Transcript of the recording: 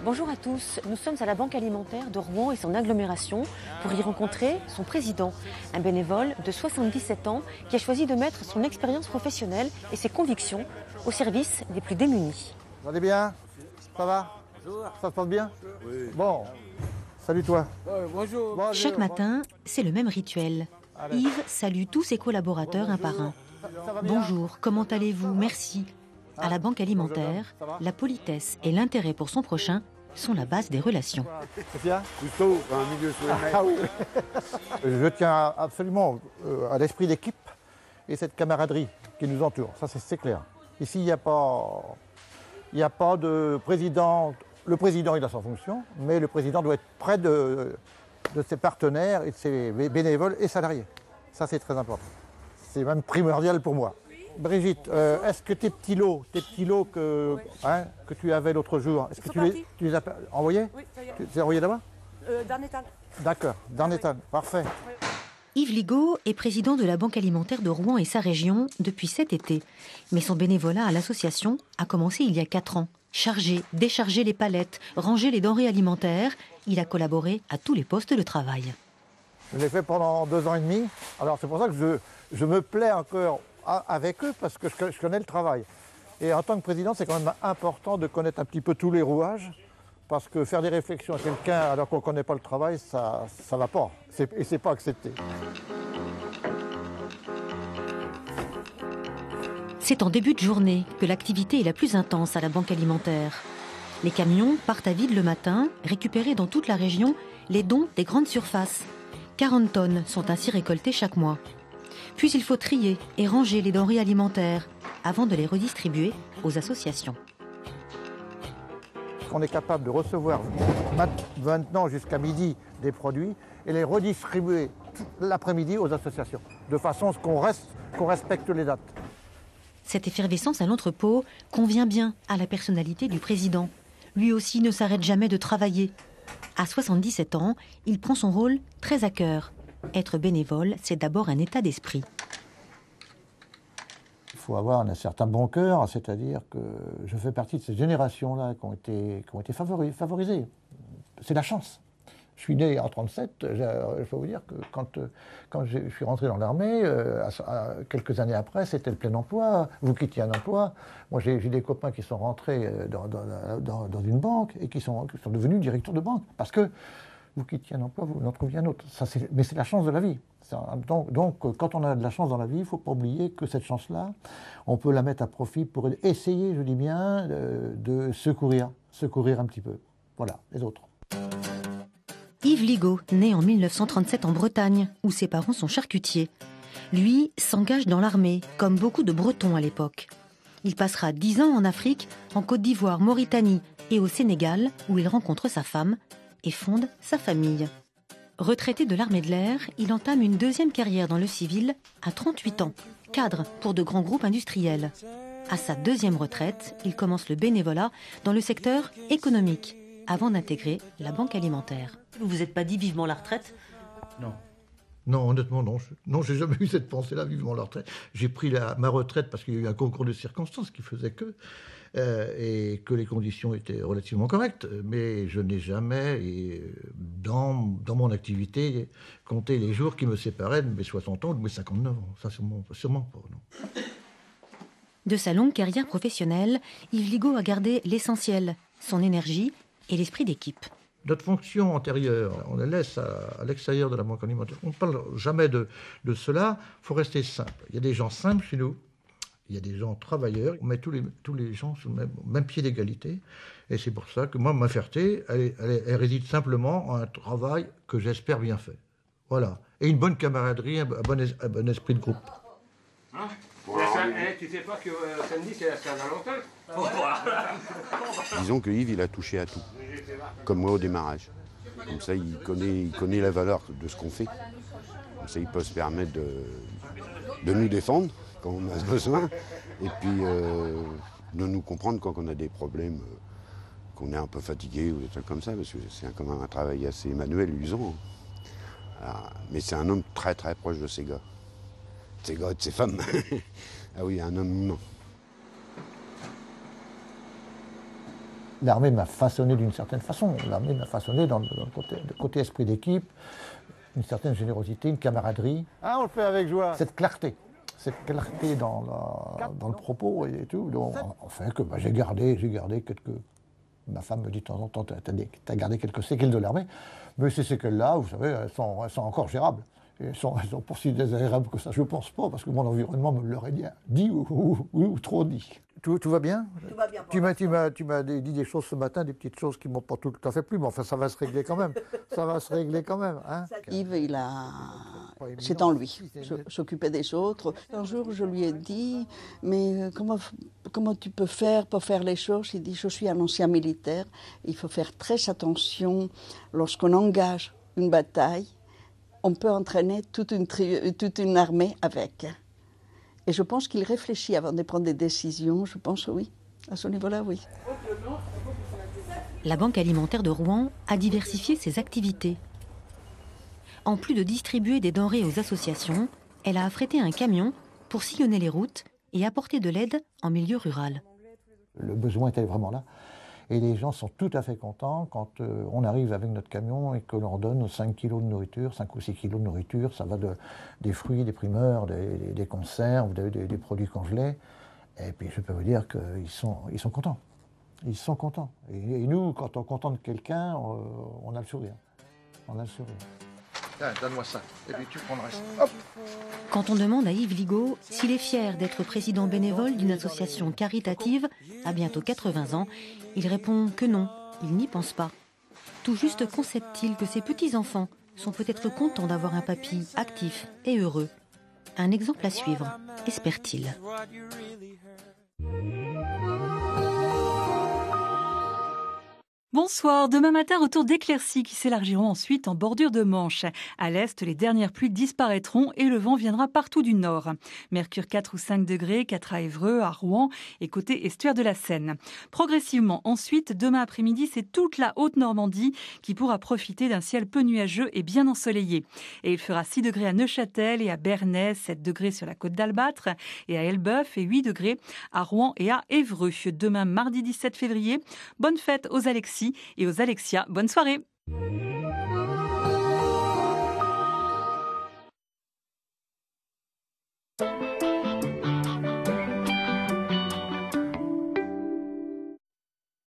Bonjour à tous, nous sommes à la Banque alimentaire de Rouen et son agglomération pour y rencontrer son président, un bénévole de 77 ans qui a choisi de mettre son expérience professionnelle et ses convictions au service des plus démunis. Vous allez bien? Ça va? Bonjour. Ça se passe bien? Oui. Bon, salut toi. Bonjour. Bon, Chaque allez, matin, c'est le même rituel. allez. Yves salue tous ses collaborateurs un par un. Ça va bien? Bonjour, comment allez-vous? Merci. À la Banque alimentaire, la politesse et l'intérêt pour son prochain sont la base des relations. Sophia? Plutôt un milieu sur les Ah oui. Je tiens absolument à l'esprit d'équipe et cette camaraderie qui nous entoure. Ça, c'est clair. Ici, il n'y a pas de président. Le président, il a sa fonction, mais le président doit être près de ses partenaires et de ses bénévoles et salariés. Ça, c'est très important. C'est même primordial pour moi. Brigitte, est-ce que tes petits lots que tu avais l'autre jour, est-ce que tu les as envoyés? Oui, ça y est. Tu les as envoyés là-bas? Darnétal. D'accord, Darnétal, parfait. Yves Ligaud est président de la Banque alimentaire de Rouen et sa région depuis cet été. Mais son bénévolat à l'association a commencé il y a 4 ans. Charger, décharger les palettes, ranger les denrées alimentaires, il a collaboré à tous les postes de travail. Je l'ai fait pendant 2 ans et demi. Alors c'est pour ça que je me plais encore avec eux parce que je connais le travail. Et en tant que président, c'est quand même important de connaître un petit peu tous les rouages parce que faire des réflexions à quelqu'un alors qu'on ne connaît pas le travail, ça ne va pas. Et c'est pas accepté. C'est en début de journée que l'activité est la plus intense à la Banque alimentaire. Les camions partent à vide le matin, récupérer dans toute la région les dons des grandes surfaces. 40 tonnes sont ainsi récoltées chaque mois. Puis il faut trier et ranger les denrées alimentaires avant de les redistribuer aux associations. On est capable de recevoir maintenant jusqu'à midi des produits et les redistribuer l'après-midi aux associations, de façon à ce qu'on respecte les dates. Cette effervescence à l'entrepôt convient bien à la personnalité du président. Lui aussi ne s'arrête jamais de travailler. À 77 ans, il prend son rôle très à cœur. Être bénévole, c'est d'abord un état d'esprit. Il faut avoir un certain bon cœur, c'est-à-dire que je fais partie de ces générations-là qui ont été favorisées. C'est la chance. Je suis né en 1937, je peux vous dire que quand je suis rentré dans l'armée, quelques années après, c'était le plein emploi, vous quittiez un emploi. Moi, j'ai des copains qui sont rentrés dans une banque et qui sont devenus directeurs de banque, parce que vous quittiez un emploi, vous en trouviez un autre. Mais c'est la chance de la vie. Donc, quand on a de la chance dans la vie, il ne faut pas oublier que cette chance-là, on peut la mettre à profit pour essayer, je dis bien, de secourir un petit peu. Voilà, les autres. Yves Ligaud, né en 1937 en Bretagne, où ses parents sont charcutiers. Lui s'engage dans l'armée, comme beaucoup de Bretons à l'époque. Il passera 10 ans en Afrique, en Côte d'Ivoire, Mauritanie et au Sénégal, où il rencontre sa femme et fonde sa famille. Retraité de l'armée de l'air, il entame une deuxième carrière dans le civil à 38 ans, cadre pour de grands groupes industriels. À sa deuxième retraite, il commence le bénévolat dans le secteur économique, avant d'intégrer la Banque alimentaire. Vous vous êtes pas dit vivement la retraite? Non. Non, honnêtement, non. Non, j'ai jamais eu cette pensée-là, vivement la retraite. J'ai pris ma retraite parce qu'il y a eu un concours de circonstances qui faisait et que les conditions étaient relativement correctes. Mais je n'ai jamais, dans mon activité, compté les jours qui me séparaient de mes 60 ans ou de mes 59 ans. Ça, sûrement pas, non. De sa longue carrière professionnelle, Yves Ligaud a gardé l'essentiel, son énergie et l'esprit d'équipe. Notre fonction antérieure, on la laisse à l'extérieur de la Banque alimentaire. On ne parle jamais de cela. Il faut rester simple. Il y a des gens simples chez nous. Il y a des gens travailleurs. On met tous les gens sur le même pied d'égalité. Et c'est pour ça que moi, ma fierté, elle réside simplement en un travail que j'espère bien fait. Voilà. Et une bonne camaraderie, un bon esprit de groupe. Hein? Tu sais pas que samedi c'est la Saint-Valentin? Disons que Yves, il a touché à tout, comme moi au démarrage. Comme ça, il connaît la valeur de ce qu'on fait. Comme ça, il peut se permettre de nous défendre quand on a besoin, et puis de nous comprendre quand on a des problèmes, qu'on est un peu fatigué ou des trucs comme ça, parce que c'est quand même un travail assez manuel, usant. Alors, mais c'est un homme très très proche de ses gars. De ses gars et de ses femmes. Ah oui, un homme humain. L'armée m'a façonné d'une certaine façon. L'armée m'a façonné dans le côté esprit d'équipe, une certaine générosité, une camaraderie. Ah, on le fait avec joie. Cette clarté dans le propos et tout. Donc, en fait, que j'ai gardé quelques... Ma femme me dit de temps en temps, t'as gardé quelques séquelles de l'armée. Mais ces séquelles-là, vous savez, elles sont encore gérables. Elles sont pas si désagréables que ça, je ne pense pas, parce que mon environnement me l'aurait dit ou trop dit. Tout va bien ? Tout va bien. Tu m'as dit des choses ce matin, des petites choses qui ne m'ont pas tout à fait plu, mais enfin ça va se régler quand même. Hein. Yves, c'est en lui. S'occuper des autres. Un jour, je lui ai dit, mais comment tu peux faire pour faire les choses ? Il dit, je suis un ancien militaire. Il faut faire très attention lorsqu'on engage une bataille. On peut entraîner toute une armée avec. Et je pense qu'il réfléchit avant de prendre des décisions. Je pense oui. À ce niveau-là, oui. La Banque alimentaire de Rouen a diversifié ses activités. En plus de distribuer des denrées aux associations, elle a affrété un camion pour sillonner les routes et apporter de l'aide en milieu rural. Le besoin était vraiment là. Et les gens sont tout à fait contents quand on arrive avec notre camion et que l'on donne 5 kilos de nourriture, 5 ou 6 kilos de nourriture. Ça va des fruits, des primeurs, des conserves, des produits congelés. Et puis je peux vous dire qu'ils sont contents. Ils sont contents. Et nous, quand on contente quelqu'un, on a le sourire. Tiens, donne-moi ça. Et puis tu prends le reste. Hop. Quand on demande à Yves Ligaud s'il est fier d'être président bénévole d'une association caritative à bientôt 80 ans, il répond que non, il n'y pense pas. Tout juste concède-t-il que ses petits-enfants sont peut-être contents d'avoir un papy actif et heureux. Un exemple à suivre, espère-t-il. Bonsoir, demain matin, retour d'éclaircies qui s'élargiront ensuite en bordure de Manche. À l'est, les dernières pluies disparaîtront et le vent viendra partout du nord. Mercure 4 ou 5 degrés, 4 à Évreux, à Rouen et côté estuaire de la Seine. Progressivement, ensuite, demain après-midi, c'est toute la Haute-Normandie qui pourra profiter d'un ciel peu nuageux et bien ensoleillé. Et il fera 6 degrés à Neuchâtel et à Bernay, 7 degrés sur la côte d'Albâtre et à Elbeuf et 8 degrés à Rouen et à Évreux. Demain, mardi 17 février, bonne fête aux Alexis et aux Alexia. Bonne soirée.